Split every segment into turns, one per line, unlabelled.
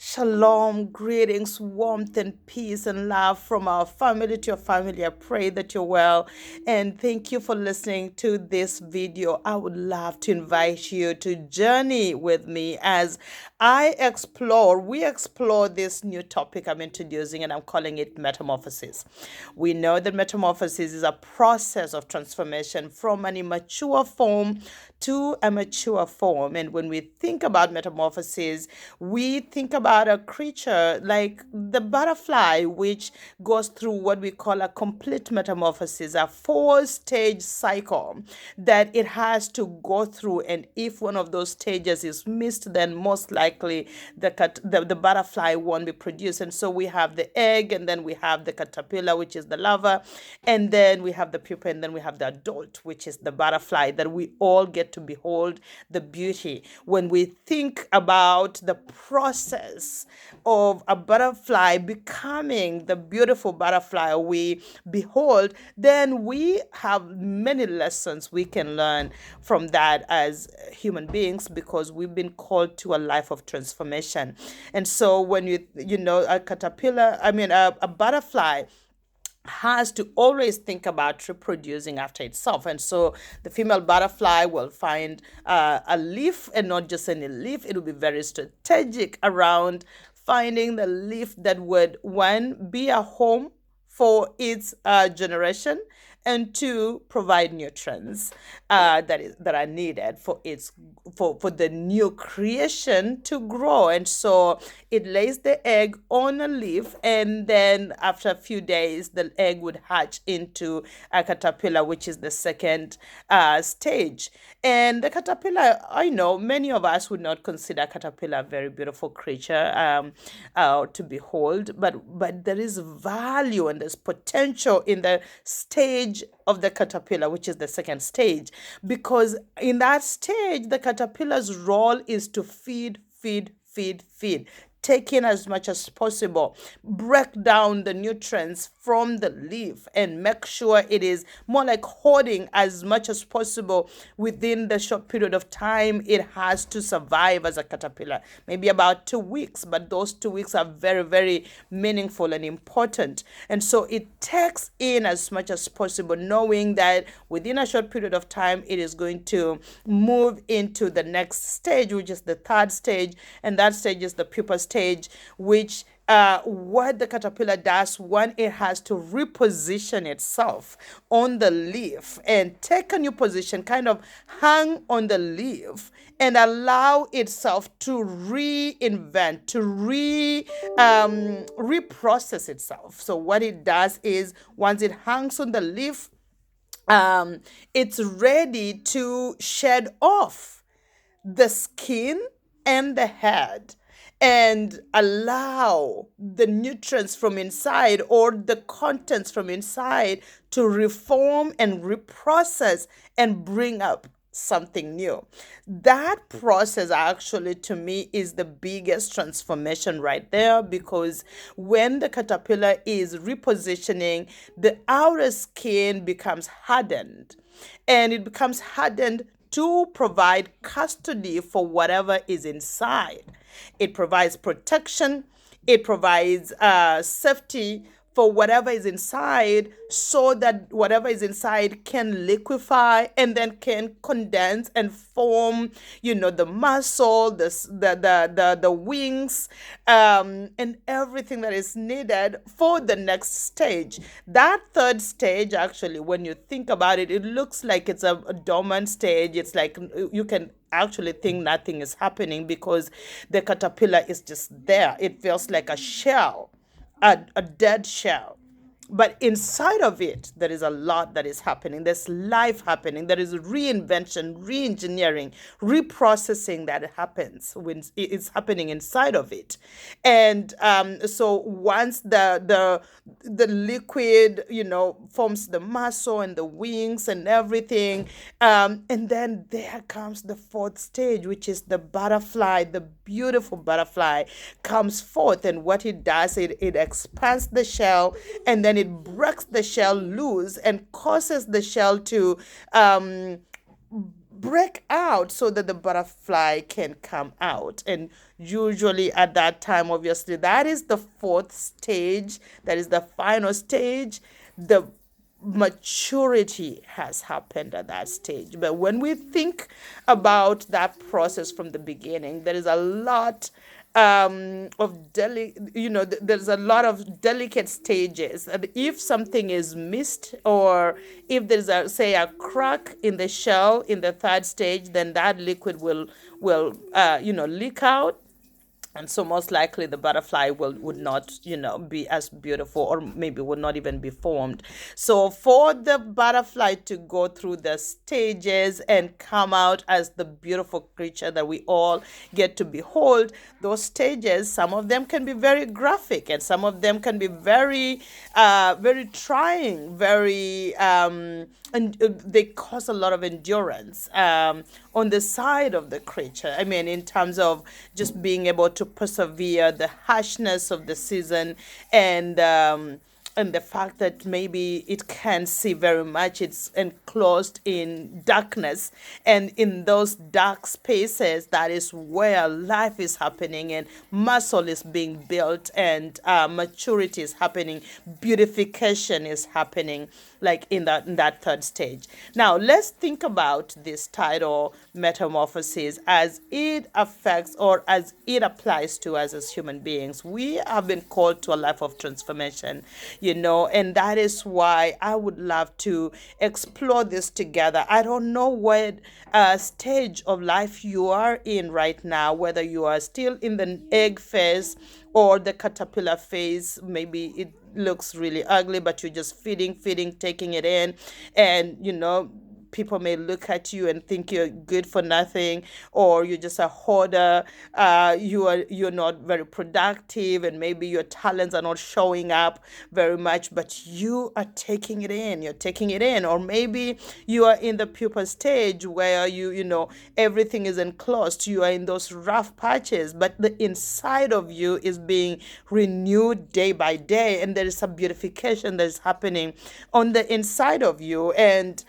Shalom, greetings, warmth, and peace and love from our family to your family. I pray that you're well. And thank you for listening to this video. I would love to invite you to journey with me as we explore this new topic I'm introducing, and I'm calling it metamorphosis. We know that metamorphosis is a process of transformation from an immature form to a mature form. And when we think about metamorphosis, we think about a creature like the butterfly, which goes through what we call a complete metamorphosis, a four-stage cycle that it has to go through. And if one of those stages is missed, then most likely the butterfly won't be produced. And so we have the egg, and then we have the caterpillar, which is the larva, and then we have the pupa, and then we have the adult, which is the butterfly, that we all get to behold the beauty. When we think about the process of a butterfly becoming the beautiful butterfly we behold, then we have many lessons we can learn from that as human beings, because we've been called to a life of transformation. And so when a caterpillar, a butterfly has to always think about reproducing after itself. And so the female butterfly will find a leaf, and not just any leaf. It will be very strategic around finding the leaf that would, one, be a home for its generation, and two, provide nutrients that are needed for the new creation to grow. And so it lays the egg on a leaf, and then after a few days the egg would hatch into a caterpillar, which is the second stage. And the caterpillar, I know many of us would not consider caterpillar a very beautiful creature to behold, but there is value and there's potential in the stage of the caterpillar, which is the second stage, because in that stage the caterpillar's role is to feed, take in as much as possible, break down the nutrients from the leaf, and make sure it is more like hoarding as much as possible within the short period of time it has to survive as a caterpillar. Maybe about 2 weeks, but those 2 weeks are very, very meaningful and important. And so it takes in as much as possible, knowing that within a short period of time it is going to move into the next stage, which is the third stage. And that stage is the pupa stage, which what the caterpillar does when it has to reposition itself on the leaf and take a new position, kind of hang on the leaf and allow itself to reinvent, to reprocess itself. So what it does is, once it hangs on the leaf, it's ready to shed off the skin and the head and allow the nutrients from inside, or the contents from inside, to reform and reprocess and bring up something new. That process actually, to me, is the biggest transformation right there, because when the caterpillar is repositioning, the outer skin becomes hardened, and it becomes hardened to provide custody for whatever is inside. It provides protection, it provides safety for whatever is inside, so that whatever is inside can liquefy and then can condense and form, the muscle, the wings, and everything that is needed for the next stage. That third stage, actually, when you think about it, it looks like it's a dormant stage. It's like you can actually think nothing is happening, because the caterpillar is just there. It feels like a shell, a dead shell. But inside of it, there is a lot that is happening. There's life happening. There is reinvention, re-engineering, reprocessing that happens when it's happening inside of it. And so once the liquid, forms the muscle and the wings and everything, and then there comes the fourth stage, which is the butterfly. The beautiful butterfly comes forth, and what it does, it expands the shell, and then it breaks the shell loose and causes the shell to break out so that the butterfly can come out. And usually at that time, obviously, that is the fourth stage, that is the final stage. The maturity has happened at that stage. But when we think about that process from the beginning, there is a lot there's a lot of delicate stages, and if something is missed, or if there's a, say, a crack in the shell in the third stage, then that liquid will leak out, and so most likely the butterfly would not be as beautiful, or maybe would not even be formed. So for the butterfly to go through the stages and come out as the beautiful creature that we all get to behold, those stages, some of them can be very graphic, and some of them can be very very trying, very and they cause a lot of endurance on the side of the creature. I mean, in terms of just being able to persevere the harshness of the season, and the fact that maybe it can't see very much, it's enclosed in darkness, and in those dark spaces, that is where life is happening, and muscle is being built, and maturity is happening, beautification is happening, like in that third stage. Now let's think about this title, Metamorphosis, as it affects, or as it applies to us as human beings. We have been called to a life of transformation, and that is why I would love to explore this together. I don't know what stage of life you are in right now, whether you are still in the egg phase or the caterpillar phase. Maybe it looks really ugly, but you're just feeding, taking it in, and people may look at you and think you're good for nothing, or you're just a hoarder. You're not very productive, and maybe your talents are not showing up very much, but you are taking it in. You're taking it in. Or maybe you are in the pupa stage where everything is enclosed. You are in those rough patches, but the inside of you is being renewed day by day, and there is a beautification that is happening on the inside of you. And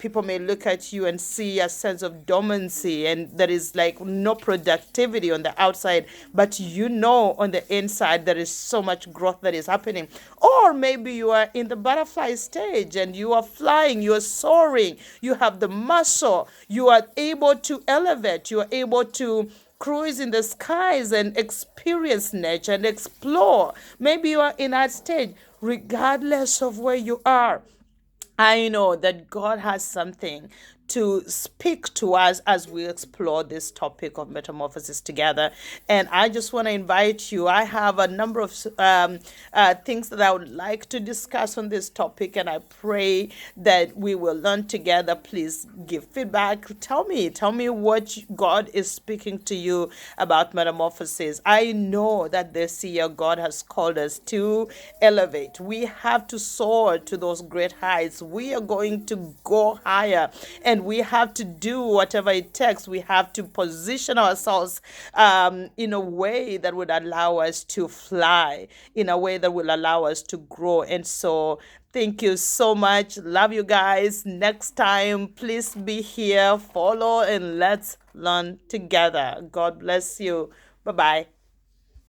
people may look at you and see a sense of dormancy, and there is like no productivity on the outside, but on the inside there is so much growth that is happening. Or maybe you are in the butterfly stage and you are flying, you are soaring, you have the muscle, you are able to elevate, you are able to cruise in the skies and experience nature and explore. Maybe you are in that stage. Regardless of where you are, I know that God has something to speak to us as we explore this topic of metamorphosis together. And I just want to invite you. I have a number of things that I would like to discuss on this topic, and I pray that we will learn together. Please give feedback. Tell me what God is speaking to you about metamorphosis. I know that this year God has called us to elevate. We have to soar to those great heights. We are going to go higher, and we have to do whatever it takes. We have to position ourselves in a way that would allow us to fly, in a way that will allow us to grow. And so thank you so much. Love you guys. Next time, please be here, follow, and let's learn together. God bless you. Bye-bye.